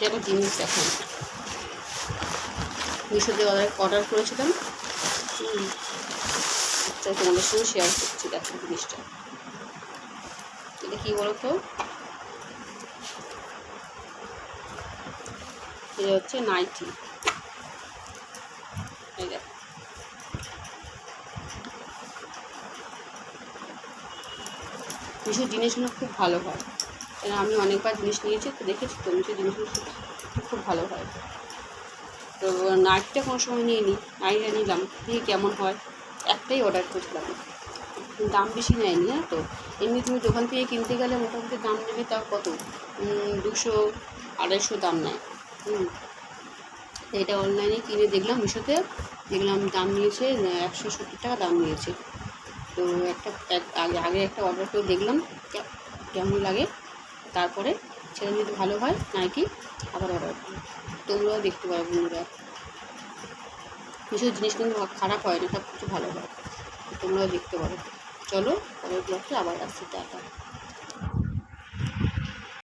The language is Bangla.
এটা একটা জিনিস দেখেন, মিশোতে অর্ডার করেছিলাম, তোমাদের সঙ্গে শেয়ার করছি। দেখো জিনিসটা, এটা কী বলো তো, এটা হচ্ছে নাইটি। এই দেখো, মিশোর জিনিসগুলো খুব ভালো হয়, কেন আমি অনেকবার জিনিস নিয়েছি তো দেখেছি তো, মিশোর জিনিসগুলো খুব ভালো হয়। তো নাইটিটা কোনো সময় নিয়ে নিই, নাইটিটা নিলাম, দেখি কেমন হয়। একটাই অর্ডার করেছিলাম, দাম বেশি নেয়নি, হ্যাঁ। তো এমনি তুমি দোকান থেকে কিনতে গেলে মোটামুটি দাম নেবে, তাও কত 200-250 দাম নেয়। এটা অনলাইনে কিনে দেখলাম, মিশোতে দেখলাম দাম নিয়েছে 170 টাকা দাম নিয়েছে। তো আগে একটা অর্ডার করে দেখলাম কেমন লাগে, তারপরে সেটা যদি ভালো হয় নাইটি আবার অর্ডার করি। তোমরাও দেখতে পারো বন্ধুরা, মিশোর জিনিস কিন্তু খারাপ হয় না, সব কিছু ভালো হয়, তোমরাও দেখতে পারো। চলো পরের ব্লগটা আবার আসছি, টাটা।